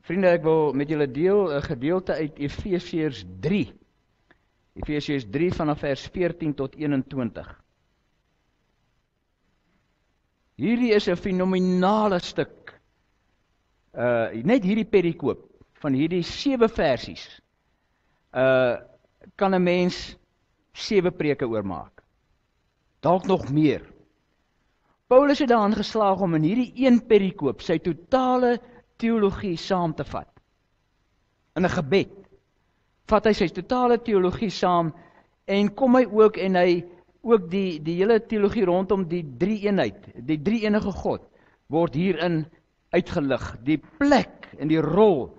Vriende, ek wil met julle deel 'n gedeelte uit Efesiërs 3. Efesiërs 3 vanaf vers 14 tot 21. Hierdie is 'n fenominale stuk. Net hierdie perikoop van hierdie 7 versies kan 'n mens 7 preke oormaak. Dalk nog meer. Paulus het daarin geslaag om in hierdie een perikoop sy totale teologie saam te vat. In 'n gebed vat hy sy totale teologie saam en kom hy ook en hy ook die hele teologie rondom die drie-eenheid, die drie-enige God word hierin uitgelig, die plek en die rol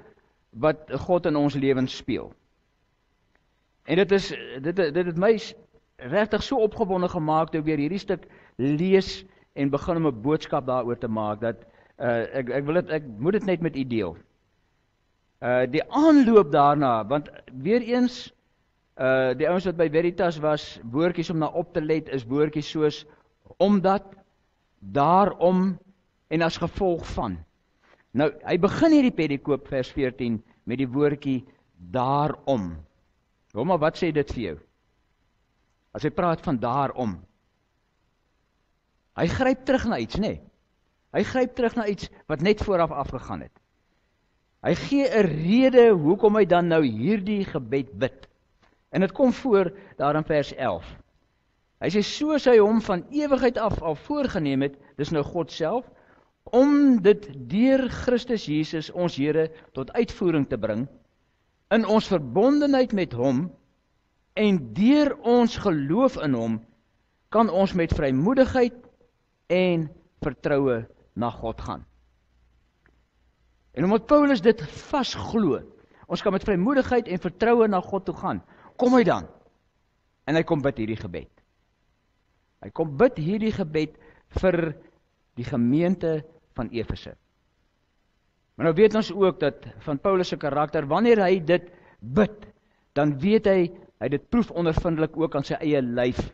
wat God in ons lewens speel. En dit het my regtig so opgewonde gemaak toe ek weer hierdie stuk lees en begin om 'n boodskap daaroor te maak dat ek moet dit net met u deel. Die aanloop daarna, want weer eens die ouens wat by Veritas was, woordjies om na op te let is woordjies soos omdat, daarom en as gevolg van. Nou, hy begin hierdie perikoop vers 14 met die woordjie daarom. Maar wat sê dit vir jou? As hy praat van daarom. Hy gryp terug na iets, nee. Hy gryp terug na iets wat net vooraf afgegaan het. Hy gee 'n rede hoekom hy dan nou hierdie gebed bid. En dit kom voor daar in vers 11. Hy sê, soos hy hom van ewigheid af al voorgenem het, dis nou God self, om dit deur Christus Jesus ons Here tot uitvoering te bring, in ons verbondenheid met hom, en deur ons geloof in hom, kan ons met vrymoedigheid en vertroue na God gaan. En omdat Paulus dit vasglo, ons kan met vrymoedigheid en vertroue na God toe gaan, kom hy dan, en hy kom bid hierdie gebed. Hy kom bid hierdie gebed vir die gemeente van Efese. Maar nou weet ons ook dat van Paulus se karakter, wanneer hy dit bid, dan weet hy dit proef ondervindelik ook aan sy eie lyf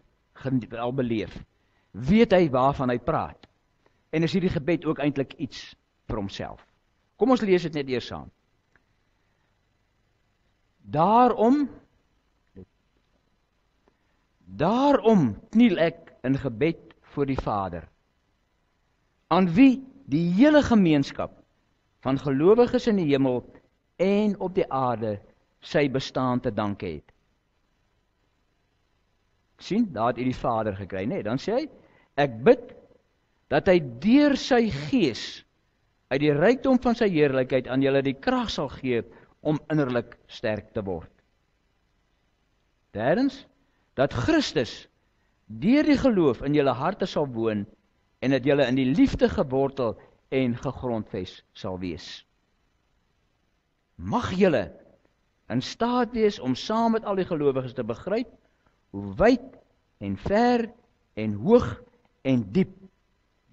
al beleef. Weet hy waarvan hy praat. En is hierdie gebed ook eintlik iets vir homself. Kom ons lees dit net eers saam. Daarom kniel ek in gebed voor die Vader, aan wie die hele gemeenskap van gelowiges in die hemel en op die aarde sy bestaan te danke het. Sien, daar het hy die Vader gekry, nee, dan sê hy, ek bid dat hy deur sy gees uit die rykdom van sy heerlikheid aan julle die krag sal gee om innerlik sterk te word. Derdens, dat Christus deur die geloof in julle harte sal woon en dat julle in die liefde gewortel en gegrondves sal wees. Mag julle in staat wees om saam met al die gelowiges te begryp hoe wyd en ver en hoog en diep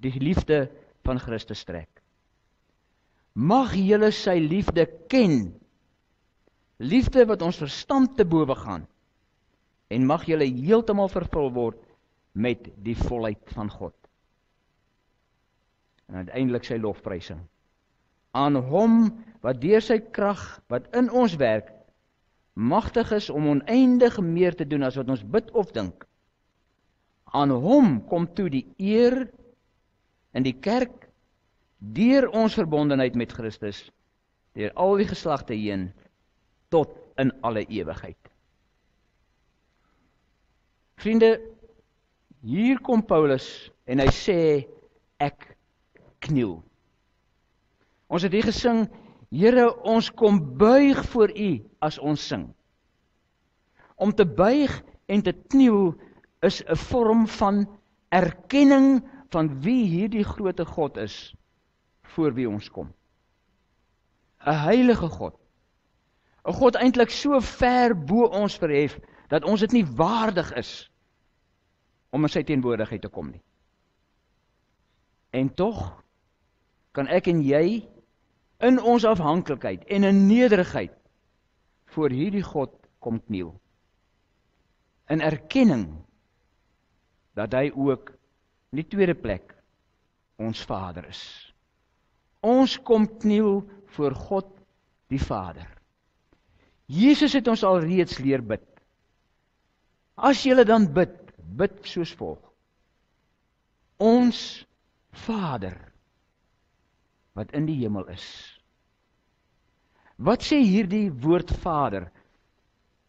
die liefde van Christus strek. Mag julle sy liefde ken, liefde wat ons verstand te bowe gaan, en mag julle heeltemal vervul word met die volheid van God. En uiteindelik sy lofprysing. Aan hom wat deur sy krag wat in ons werk, magtig is om oneindig meer te doen as wat ons bid of dink. Aan hom kom toe die eer in die kerk, deur ons verbondenheid met Christus, deur al die geslagte heen, tot in alle ewigheid. Vriende, hier kom Paulus en hy sê, ek kniel. Ons het hier gesing, Here, ons kom buig voor U as ons sing. Om te buig en te kniel is 'n vorm van erkenning van wie hierdie groote God is, voor wie ons kom. 'n heilige God. 'n God eintlik so ver bo ons verhef, dat ons dit nie waardig is om in sy teenwoordigheid te kom nie. En tog kan ek en jy in ons afhanklikheid en in nederigheid voor hierdie God kom kniel. In erkenning dat hy ook in die tweede plek ons Vader is. Ons kom kniel voor God die Vader. Jesus het ons al reeds leer bid. As julle dan bid, bid soos volg. Ons Vader, wat in die hemel is. Wat sê hierdie woord Vader?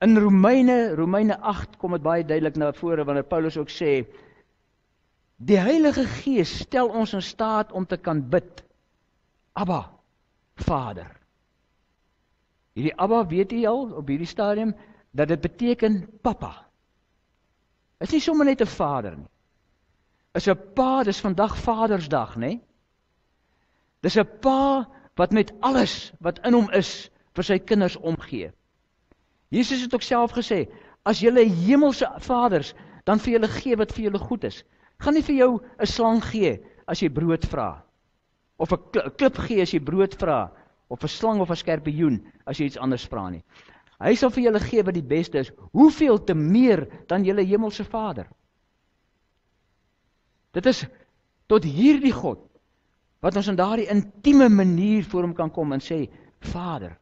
In Romeine 8 kom dit baie duidelik na vore, wanneer Paulus ook sê, die Heilige Gees stel ons in staat om te kan bid. Abba, Vader. Hierdie Abba, weet jy al, op hierdie stadium, dat dit beteken Papa. Is nie sommer net 'n vader nie. Is 'n pa, dis vandag Vadersdag, né? Dis 'n pa wat met alles wat in hom is, vir sy kinders omgee. Jesus het ook self gesê, as julle hemelse vaders, dan vir julle gee wat vir julle goed is. Gaan nie vir jou 'n slang gee, as jy brood vra. Of 'n klip gee, as jy brood vra. Of 'n slang of 'n skorpioen, as jy iets anders vra nie. Hy sal vir julle gee wat die beste is. Hoeveel te meer dan julle hemelse Vader? Dit is tot hierdie God, wat ons in daardie intieme manier voor hom kan kom en sê, Vader.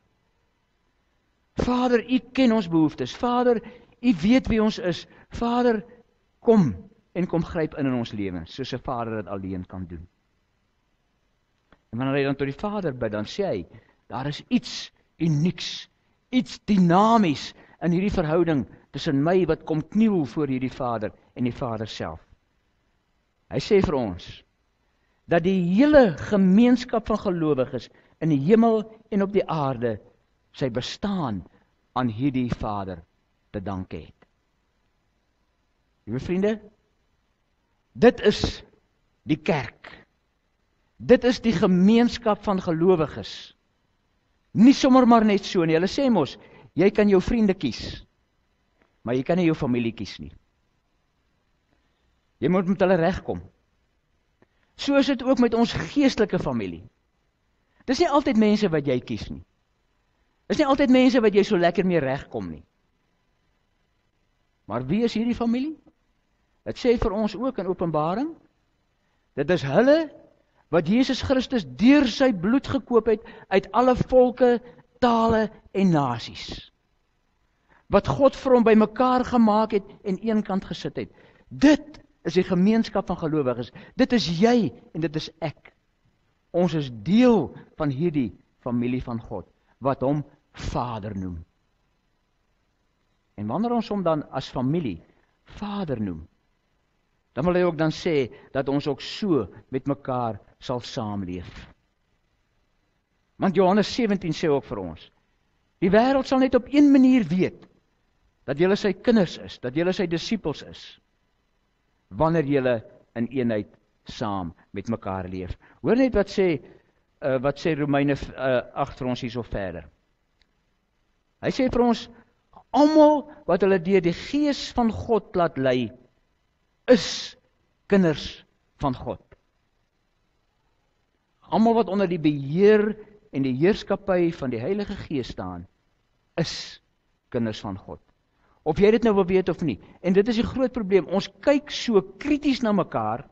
Vader, U ken ons behoeftes. Vader, U weet wie ons is. Vader, kom en kom gryp in ons lewens, soos 'n vader dit alleen kan doen. En wanneer hy dan tot die Vader bid, dan sê hy, daar is iets unieks, iets dinamies in hierdie verhouding tussen my wat kom kniel voor hierdie Vader en die Vader self. Hy sê vir ons, dat die hele gemeenskap van gelowiges in die hemel en op die aarde sy bestaan aan hierdie Vader te danke het. Liewe vriende, dit is die kerk. Dit is die gemeenskap van gelowiges. Nie sommer maar net so nie. Hulle sê mos, jy kan jou vriende kies, maar jy kan nie jou familie kies nie. Jy moet met hulle regkom. So is dit ook met ons geestelike familie. Dis nie altyd mense wat jy kies nie. Dis nie altyd mense wat jy so lekker mee regkom nie. Maar wie is hierdie familie? Dit sê vir ons ook in Openbaring, dit is hulle wat Jesus Christus deur sy bloed gekoop het uit alle volke, tale en nasies. Wat God vir hom bymekaar gemaak het en eenkant gesit het. Dit is die gemeenskap van gelowiges. Dit is jy en dit is ek. Ons is deel van hierdie familie van God, wat hom Vader noem. En wanneer ons hom dan as familie Vader noem, dan wil hy ook dan sê, dat ons ook so met mekaar sal saamleef. Want Johannes 17 sê ook vir ons, die wêreld sal net op een manier weet, dat julle sy kinders is, dat julle sy disippels is, wanneer julle in eenheid saam met mekaar leef. Hoor net wat sê Romeine 8 vir ons hierso verder. Hy sê vir ons, almal wat hulle deur die Gees van God laat lei, is kinders van God. Almal wat onder die beheer en die heerskappy van die Heilige Gees staan, is kinders van God. Of jy dit nou wil weet of nie. En dit is die groot probleem. Ons kyk so krities na mekaar,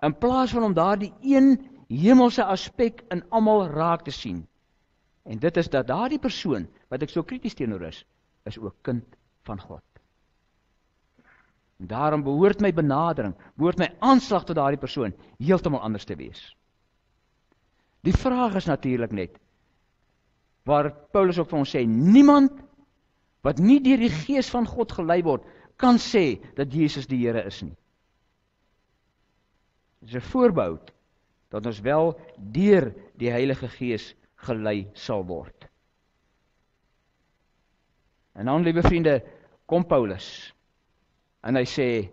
in plaas van om daardie een hemelse aspek in almal raak te sien. En dit is dat daardie persoon, wat ek so krities teenoor is ook kind van God. En daarom behoort my benadering, behoort my aanslag tot daardie persoon heeltemal anders te wees. Die vraag is natuurlik net, waar Paulus ook vir ons sê, niemand wat nie deur die Gees van God gelei word, kan sê dat Jesus die Here is nie. Dit is 'n voorbehoud dat ons wel deur die Heilige Gees gelei sal word. En dan, liewe vriende, kom Paulus en hy sê,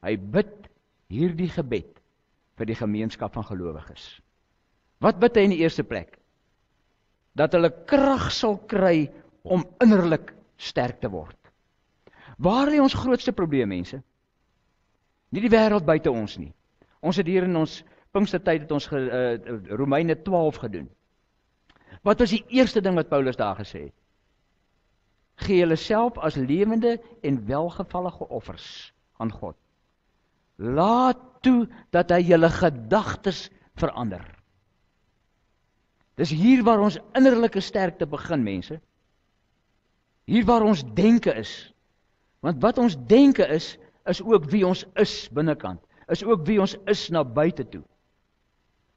hy bid hierdie gebed vir die gemeenskap van gelowiges. Wat bid hy in die eerste plek? Dat hulle krag sal kry om innerlik sterk te word. Waar lê ons grootste probleem, mense? Nie die wêreld buite ons nie. Ons het hier in ons Pinkstertyd het ons Romeine 12 gedoen. Wat was die eerste ding wat Paulus daar gesê het? Gee julle self as lewende en welgevallige offers aan God. Laat toe dat hy julle gedagtes verander. Dis hier waar ons innerlike sterkte begin, mense. Hier waar ons denke is. Want wat ons denke is ook wie ons is binnekant. Is ook wie ons is na buite toe.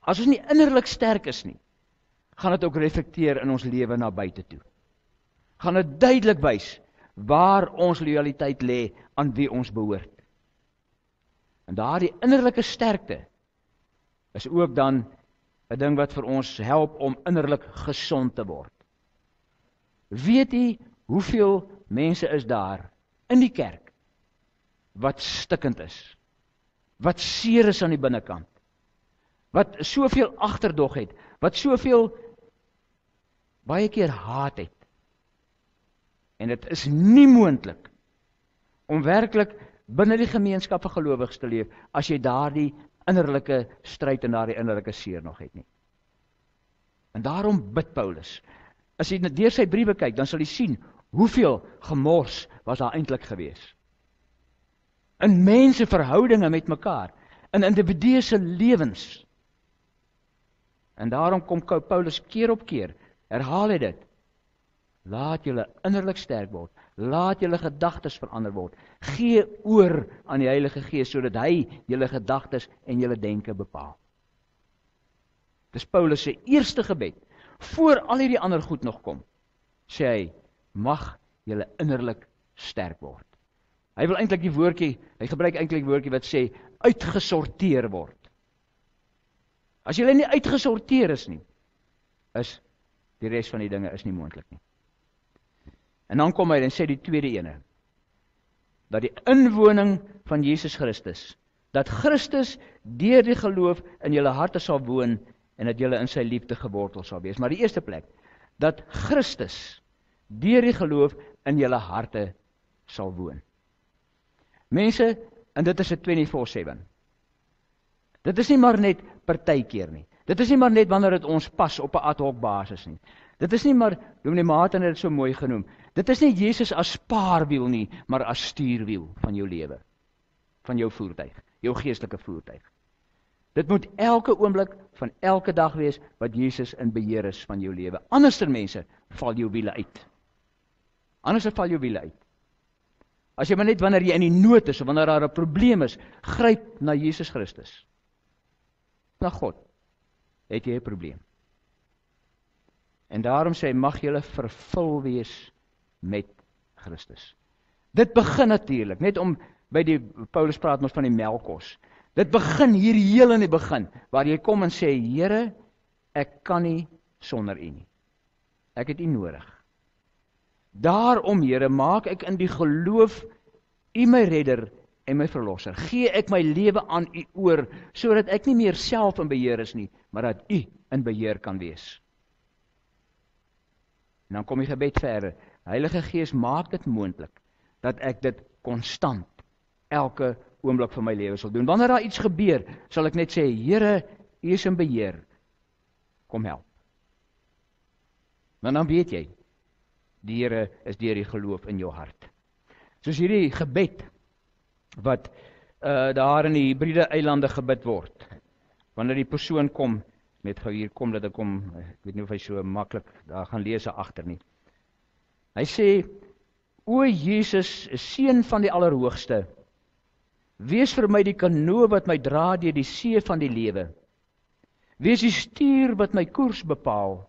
As ons nie innerlik sterk is nie, gaan dit ook reflekteer in ons lewe na buite toe. Gaan dit duidelik wys waar ons lojaliteit lê aan wie ons behoort. En daardie innerlike sterkte is ook dan 'n ding wat vir ons help om innerlik gesond te word. Weet jy hoeveel mense is daar in die kerk wat stikkend is, wat seer is aan die binnekant, wat soveel agterdog het, wat soveel baie keer haat het. En dit is nie moontlik om werklik binne die gemeenskap van gelowiges te leef as jy daardie innerlike stryd en daardie innerlike seer nog het nie. En daarom bid Paulus. As jy deur sy briewe kyk, dan sal jy sien hoeveel gemors was daar eintlik gewees. In menseverhoudinge met mekaar, in individue se lewens. En daarom kom Paulus keer op keer, herhaal hy dit. Laat julle innerlik sterk word, laat julle gedagtes verander word, gee oor aan die Heilige Gees, sodat hy julle gedagtes en julle denke bepaal. Dis Paulus se eerste gebed, voor al hierdie ander goed nog kom, sê hy, mag julle innerlik sterk word. Hy wil eintlik hy gebruik eintlik die woordjie wat sê, uitgesorteer word. As julle nie uitgesorteer is nie, is die res van die dinge is nie moontlik nie. En dan kom hy en sê die tweede ene, dat die inwoning van Jesus Christus, dat Christus deur die geloof in julle harte sal woon, en dat julle in sy liefde gewortel sal wees. Maar die eerste plek, dat Christus deur die geloof in julle harte sal woon. Mense, en dit is 'n 24/7. Dit is nie maar net partykeer nie. Dit is nie maar net wanneer dit ons pas op 'n ad hoc basis nie. Dit is nie maar, Dominee Martin het dit so mooi genoem, dit is nie Jesus as spaarwiel nie, maar as stuurwiel van jou lewe, van jou voertuig, jou geestelike voertuig. Dit moet elke oomblik van elke dag wees wat Jesus in beheer is van jou lewe. Anderster mense, val jou wiele uit. Anderster val jou wiele uit. As jy maar net wanneer jy in die nood is, of wanneer daar 'n probleem is, gryp na Jesus Christus. Na God, het jy 'n probleem. En daarom sê hy, mag julle vervul wees met Christus. Dit begin natuurlik, net om by die, Paulus praat ons van die melkkos. Dit begin hier heel in die begin, waar jy kom en sê, Here, ek kan nie sonder U nie. Ek het U nodig. Daarom, Here, maak ek in die geloof U my redder en my verlosser. Gee ek my lewe aan U oor, sodat ek nie meer self in beheer is nie, maar dat U in beheer kan wees. En dan kom die gebed verder. Heilige Gees, maak dit moontlik, dat ek dit konstant, elke oomblik van my lewe sal doen. Wanneer daar iets gebeur, sal ek net sê, Here, U is in beheer, kom help. Maar dan weet jy, die Here is deur die geloof in jou hart. Soos hierdie gebed, wat daar in die Hebriede eilande gebid word, wanneer die persoon kom, net gou hier kom, dat ek kom, ek weet nie of hy so maklik daar gaan lees agter nie. Hy sê, O Jesus, Seun van die Allerhoogste, wees vir my die kanoe wat my dra deur die see van die lewe. Wees die stuur wat my koers bepaal.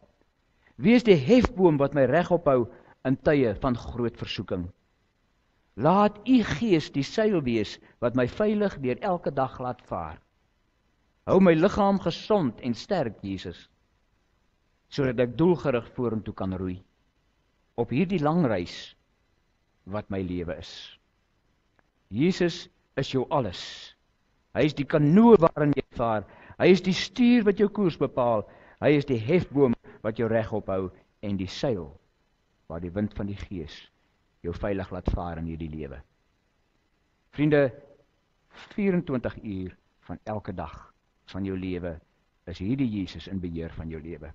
Wees die hefboom wat my regop hou in tye van groot versoeking. Laat U Gees die seil wees wat my veilig deur elke dag laat vaar. Hou my liggaam gesond en sterk, Jesus, sodat ek doelgerig vorentoe kan roei op hierdie lang reis wat my lewe is. Jesus is jou alles. Hy is die kanoe waarin jy vaar. Hy is die stuur wat jou koers bepaal. Hy is die hefboom wat jou regop hou en die seil waar die wind van die Gees jou veilig laat vaar in hierdie lewe. Vriende, 24 uur van elke dag van jou lewe is hierdie Jesus in beheer van jou lewe.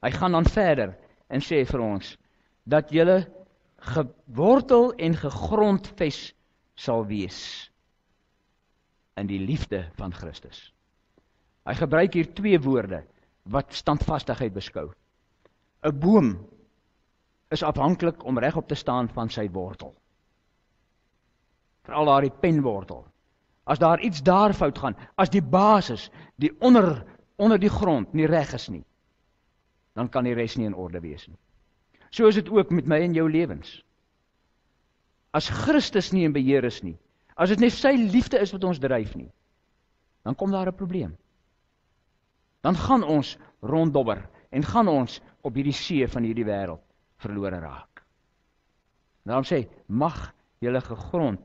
Hy gaan dan verder en sê vir ons dat julle gewortel en gegrondves sal wees in die liefde van Christus. Hy gebruik hier twee woorde. wat standvastigheid beskou. 'n Boom is afhanklik om regop te staan van sy wortel. Veral daar die penwortel. As daar iets daar fout gaan, as die basis, die onder die grond nie reg is nie, dan kan die res nie in orde wees nie. So is dit ook met my en jou lewens. As Christus nie in beheer is nie, as dit net sy liefde is wat ons dryf nie, dan kom daar 'n probleem. Dan gaan ons ronddobber en gaan ons op hierdie see van hierdie wêreld verlore raak. Daarom sê, mag julle gegrond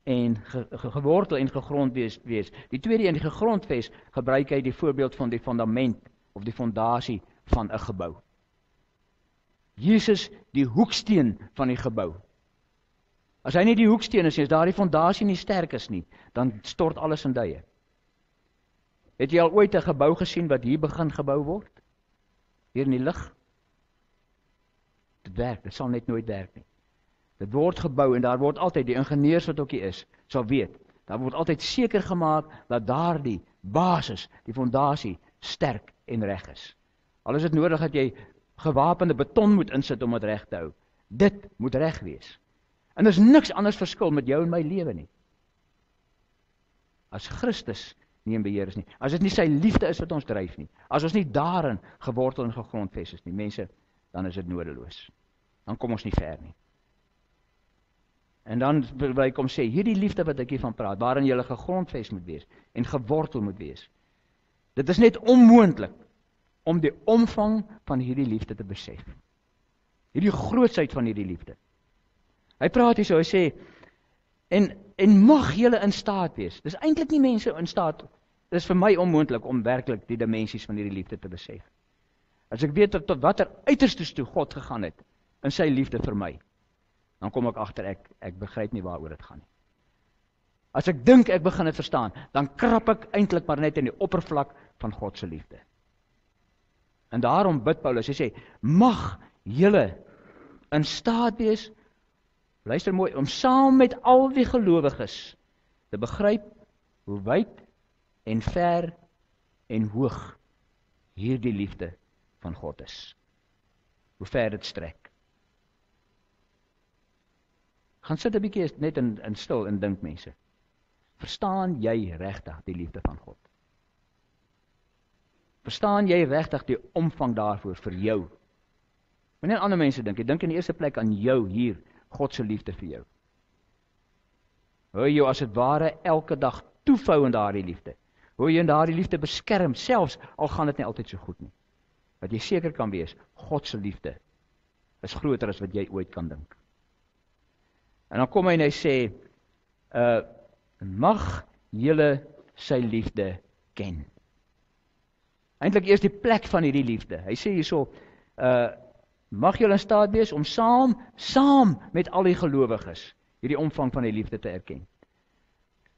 en gewortel en gegrond wees. Die tweede een, die gegrondves, gebruik hy die voorbeeld van die fundament of die fondasie van 'n gebou. Jesus, die hoeksteen van die gebou. As hy nie die hoeksteen is, as daar die fondasie nie sterk is nie, dan stort alles in duie. Het jy al ooit 'n gebou gesien wat hier begin gebou word? Hier in die lug? Dit werk, dit sal net nooit werk nie. Dit word gebou en daar word altyd, die ingenieurs wat ook hier is, sal weet, daar word altyd seker gemaak dat daar die basis, die fondasie, sterk en reg is. Al is dit nodig dat jy gewapende beton moet insit om dit reg te hou. Dit moet reg wees. En er is niks anders verskil met jou en my lewe nie. As Christus nie in beheer is nie, as dit nie sy liefde is wat ons dryf nie, as ons nie daarin gewortel en gegrondves is nie, mense, dan is dit nodeloos. Dan kom ons nie ver nie. En dan wil hy kom sê, hierdie liefde wat ek hiervan praat, waarin jy gegrondves moet wees en gewortel moet wees. Dit is net onmoontlik om die omvang van hierdie liefde te besef. Hierdie grootsheid van hierdie liefde. Hy praat hier so, hy sê, en mag julle in staat wees. Dis eintlik nie mense in staat, dit is vir my onmoontlik om werklik die dimensies van hierdie liefde te besef. As ek weet tot watter uiterstes toe God gegaan het in sy liefde vir my, dan kom ek agter ek begryp nie waaroor dit gaan nie. As ek dink ek begin dit verstaan, dan krap ek eintlik maar net in die oppervlak van God se liefde. En daarom bid Paulus, hy sê, mag julle in staat wees, luister mooi, om saam met al die gelowiges te begryp hoe wyd en ver en hoog hierdie liefde van God is. Hoe ver dit strek. Gaan sit 'n bietjie net in stil en dink mense. Verstaan jy regtig die liefde van God? Verstaan jy regtig die omvang daarvoor vir jou? Wanneer ander mense dink, jy dink in die eerste plek aan jou hier, God se liefde vir jou. Hoe jy as dit ware elke dag toevou in daardie liefde. Hoe jy in daardie liefde beskerm, selfs al gaan dit nie altyd so goed nie. Dat jy seker kan wees, God se liefde is groter as wat jy ooit kan dink. En dan kom hy en hy sê, mag julle sy liefde ken. Eintlik eers die plek van hierdie liefde. Hy sê hierso, mag julle in staat wees om saam met al die gelowiges hierdie omvang van die liefde te erken.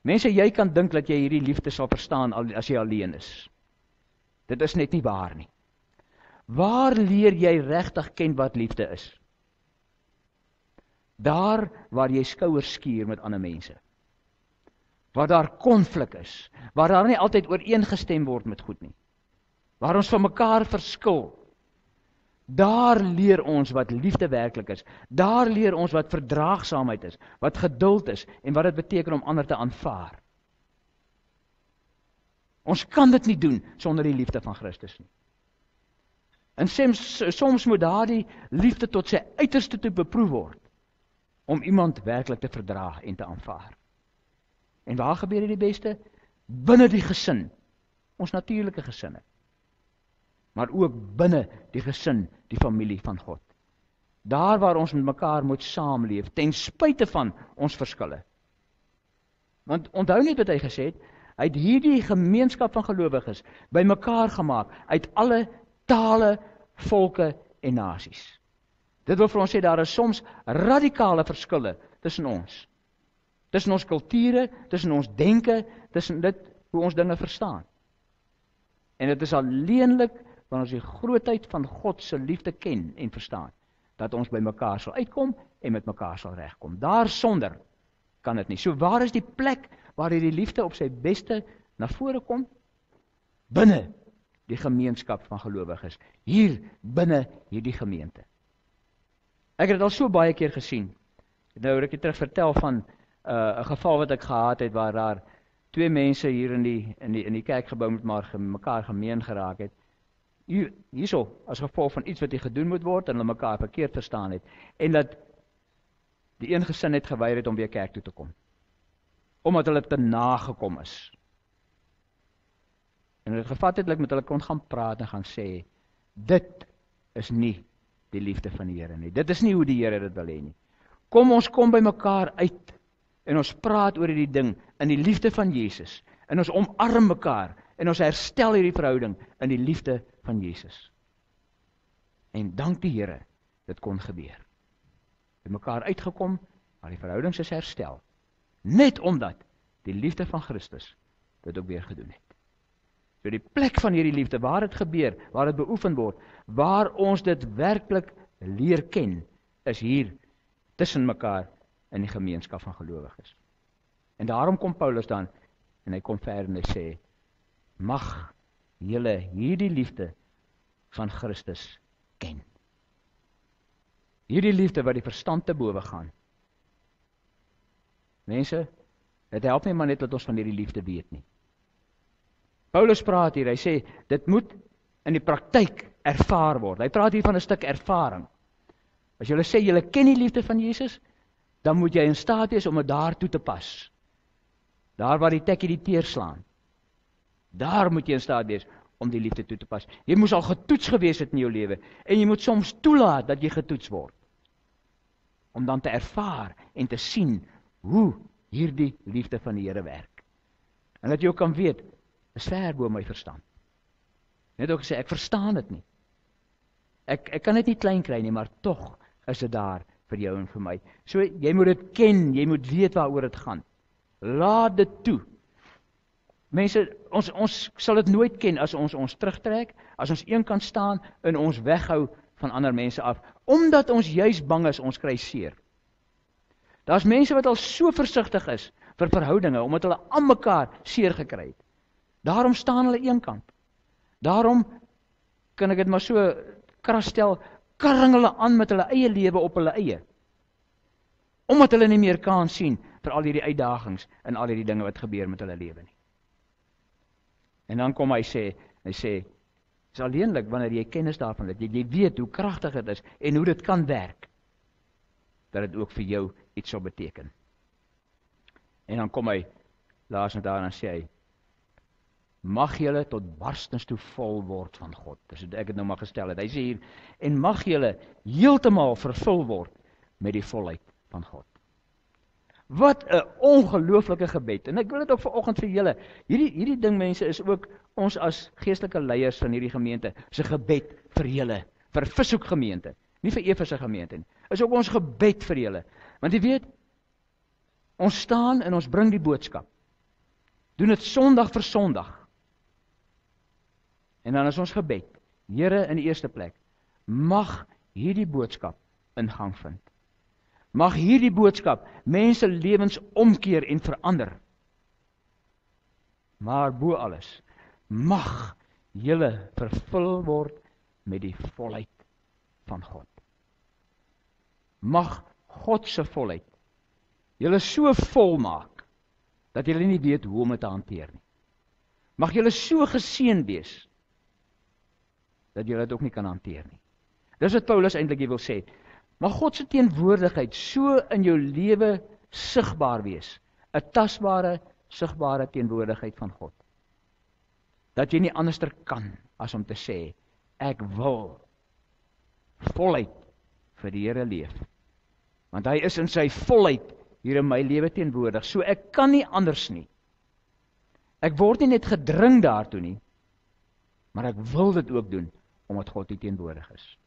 Mense, jy kan dink dat jy hierdie liefde sal verstaan as jy alleen is. Dit is net nie waar nie. Waar leer jy regtig ken wat liefde is? Daar waar jy skouers skuur met ander mense. Waar daar konflik is, waar daar nie altyd ooreengestem word met goed nie. Waar ons van mekaar verskil. Daar leer ons wat liefde werklik is. Daar leer ons wat verdraagsaamheid is, wat geduld is en wat dit beteken om ander te aanvaar. Ons kan dit nie doen sonder die liefde van Christus nie. En soms moet daardie liefde tot sy uiterste toe beproef word om iemand werklik te verdraag en te aanvaar. En waar gebeur dit die beste? Binne die gesin, ons natuurlike gesinne. Maar ook binne die gesin, die familie van God. Daar waar ons met mekaar moet saamleef, ten spyte van ons verskille. Want onthou net wat hy gesê het, hy het hierdie gemeenskap van gelowiges by mekaar gemaak, uit alle tale, volke en nasies. Dit wil vir ons sê, daar is soms radikale verskille tussen ons. Tussen ons kulture, tussen ons denke, tussen dit, hoe ons dinge verstaan. En dit is alleenlik, wanneer ons die grootheid van God se liefde ken en verstaan, dat ons by mekaar sal uitkom en met mekaar sal regkom. Daarsonder kan dit nie. So waar is die plek waar die liefde op sy beste na vore kom? Binne die gemeenskap van gelowiges, hier binne hierdie gemeente. Ek het dit al so baie keer gesien. Nou ek het terug vertel van 'n geval wat ek gehad het, waar daar 2 mense hier in die kerkgebou met mekaar gemeen geraak het. Hierso, as gevolg van iets wat hier gedoen moet word, en hulle mekaar verkeerd verstaan het, en dat die een gesin het geweier het om weer kerk toe te kom, omdat hulle te nagekom is. En het gevat het, dat ek met hulle kon gaan praat en gaan sê, dit is nie die liefde van die Here nie. Dit is nie hoe die Here dit wil hê nie. Ons kom by mekaar uit, en ons praat oor hierdie ding, in die liefde van Jesus, en ons omarm mekaar, en ons herstel hierdie verhouding, in die liefde van Jesus. En dank die Here, dit kon gebeur. Het mekaar uitgekom, maar die verhoudings is herstel, net omdat die liefde van Christus dit ook weer gedoen het. So die plek van hierdie liefde, waar dit gebeur, waar dit beoefen word, waar ons dit werklik leer ken, is hier tussen mekaar in die gemeenskap van gelowiges. En daarom kom Paulus dan, en hy kom verder en hy sê, mag julle hierdie liefde van Christus ken. Hierdie liefde wat die verstand te bowe gaan. Mense, dit help nie maar net dat ons van hierdie liefde weet nie. Paulus praat hier, hy sê, dit moet in die praktyk ervaar word. Hy praat hier van 'n stuk ervaring. As jy sê, jy ken die liefde van Jesus, dan moet jy in staat wees om dit daar toe te pas. Daar waar die tekkie die teer slaan. Daar moet jy in staat wees om die liefde toe te pas. Jy moes al getoets gewees het in jou lewe, en jy moet soms toelaat dat jy getoets word. Om dan te ervaar en te sien hoe hierdie liefde van die Here werk. En dat jy ook kan weet, is ver bo my verstand. Net ook gesê, ek verstaan dit nie. Ek kan dit nie klein kry nie, maar tog is dit daar vir jou en vir my. So, jy moet dit ken, jy moet weet waaroor dit gaan. Laat dit toe. Mense, ons sal dit nooit ken as ons terugtrek, as ons eenkant staan en ons weghou van ander mense af, omdat ons juis bang is, ons kry seer. Daar's mense wat al so versigtig is vir verhoudinge, omdat hulle aan mekaar seer gekry het. Daarom staan hulle eenkant. Daarom, kan ek dit maar so kras stel, karring hulle aan met hulle eie lewe op hulle eie. Omdat hulle nie meer kan sien vir al hierdie uitdagings en al hierdie dinge wat gebeur met hulle lewe nie. En dan kom hy sê, is alleenlik wanneer jy kennis daarvan het, jy weet hoe kragtig dit is en hoe dit kan werk, dat dit ook vir jou iets sal beteken. En dan kom hy, laas net daar en sê hy, mag julle tot barstens toe vol word van God. Dis ek het nou maar gestel het. Hy sê hier, en mag julle heeltemal vervul word met die volheid van God. Wat 'n ongelooflike gebed. En ek wil dit ook vanoggend vir julle. Hierdie ding, mense, is ook ons as geestelike leiers van hierdie gemeente se gebed vir julle, vir Vishoek gemeente, nie vir Efese gemeente nie. Is ook ons gebed vir julle. Want jy weet, ons staan en ons bring die boodskap. Doen dit Sondag vir Sondag. En dan is ons gebed, Here, in die eerste plek, mag hierdie boodskap ingang vind. Mag hierdie boodskap mense lewens omkeer en verander. Maar bo alles, mag julle vervul word met die volheid van God. Mag God se volheid julle so vol maak, dat julle nie weet hoe om dit te hanteer nie. Mag julle so geseën wees, dat julle dit ook nie kan hanteer nie. Dis wat Paulus eintlik wil sê. Mag God se teenwoordigheid so in jou lewe sigbaar wees, 'n tasbare, sigbare teenwoordigheid van God, dat jy nie anderster kan as om te sê, ek wil voluit vir die Here leef, want hy is in sy volheid hier in my lewe teenwoordig, so ek kan nie anders nie. Ek word nie net gedring daartoe nie, maar ek wil dit ook doen, omdat God nie teenwoordig is.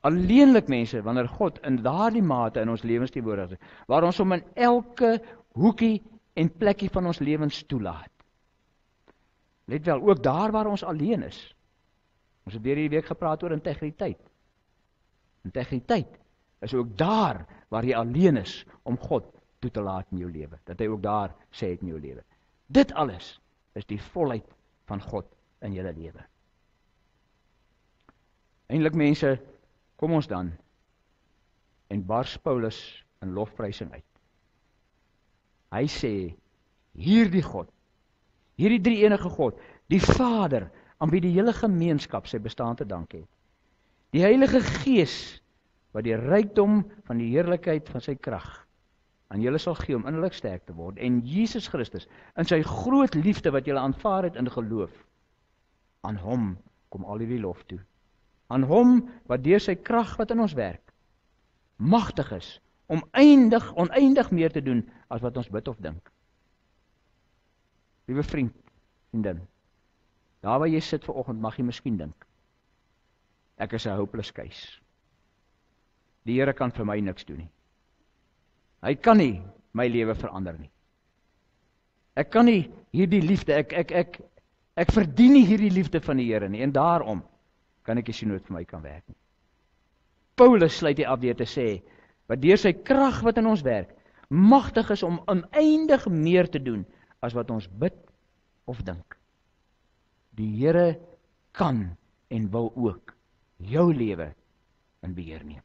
Alleenlik, mense, wanneer God in daardie mate in ons lewens teenwoordig is, waar ons hom in elke hoekie en plekkie van ons lewens toelaat. Let wel, ook daar waar ons alleen is. Ons het weer hierdie week gepraat oor integriteit. Integriteit is ook daar waar jy alleen is om God toe te laat in jou lewe. Dat hy ook daar sê het in jou lewe. Dit alles is die volheid van God in julle lewe. Eindelik mense, kom ons dan en bars Paulus in lofprysing uit. Hy sê, hierdie God, hierdie drie enige God, die Vader, aan wie die hele gemeenskap sy bestaan te dank het. Die Heilige Gees, wat die rykdom van die heerlikheid van sy krag aan julle sal gee om innerlik sterk te word, en Jesus Christus, in sy groot liefde wat julle aanvaar het in geloof, aan hom kom al hierdie lof toe. Aan hom wat deur sy krag wat in ons werk, magtig is om oneindig meer te doen as wat ons bid of dink. Liewe vriendin, daar waar jy sit vanoggend, mag jy miskien dink, ek is 'n hopeless case. Die Here kan vir my niks doen nie. Hy kan nie my lewe verander nie. Ek kan nie hierdie liefde, ek verdien nie hierdie liefde van die Here nie, en daarom kan ek nie sien hoe dit vir my kan werk nie. Paulus sluit hier af deur te sê, wat deur sy krag wat in ons werk, magtig is om oneindig meer te doen, as wat ons bid of dink. Die Here kan en wil ook jou lewe in beheer neem.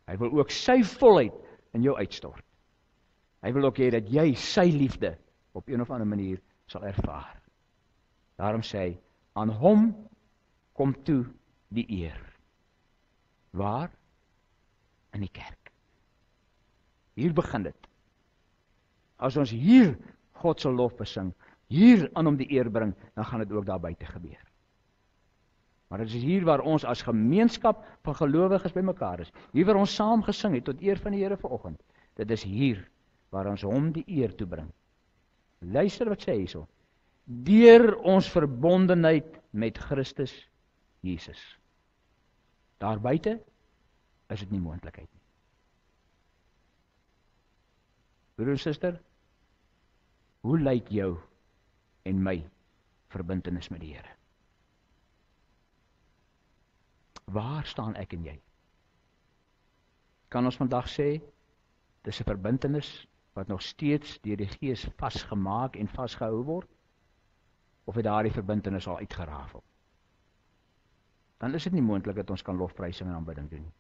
Hy wil ook sy volheid in jou uitstort. Hy wil ook hê dat jy sy liefde op een of ander manier sal ervaar. Daarom sê hy, aan hom kom toe die eer. Waar? In die kerk. Hier begin dit. As ons hier God se lof besing, hier aan hom die eer bring, dan gaan dit ook daar buite gebeur. Maar dit is hier waar ons as gemeenskap van gelowiges bymekaar is. Hier waar ons saam gesing het tot eer van die Here vanoggend. Dit is hier waar ons hom die eer toebring. Luister wat sê hy hierso. Deur ons verbondenheid met Christus Jesus. Daar buite is dit nie moontlikheid nie. Broer en suster, hoe lyk jou en my verbintenis met die Here? Waar staan ek en jy? Kan ons vandag sê, dis 'n verbintenis wat nog steeds deur die Gees vasgemaak en vasgehou word? Of het daardie verbintenis al uitgerafel? Dan is dit nie moontlik dat ons kan lofprysing en aanbidding doen nie.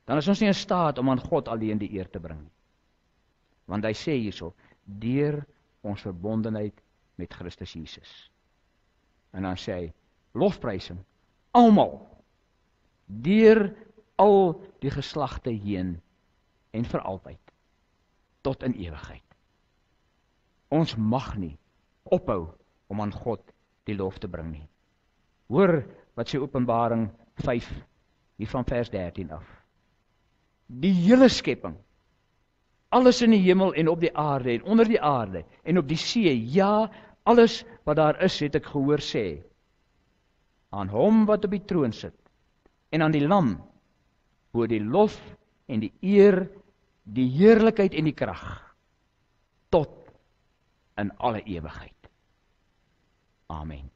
Dan is ons nie in staat om aan God alleen die eer te bring nie. Want hy sê hierso, deur ons verbondenheid met Christus Jesus. En dan sê hy, lofprysing, almal, deur al die geslagte heen en vir altyd, tot in ewigheid. Ons mag nie ophou om aan God die lof te bring nie. Hoor wat sê Openbaring 5, hier van vers 13 af. Die hele skepping, alles in die hemel en op die aarde en onder die aarde en op die see, ja, alles wat daar is, het ek gehoor sê, aan hom wat op die troon sit, en aan die lam, hoe die lof en die eer, die heerlikheid en die krag, tot in alle ewigheid. Amen.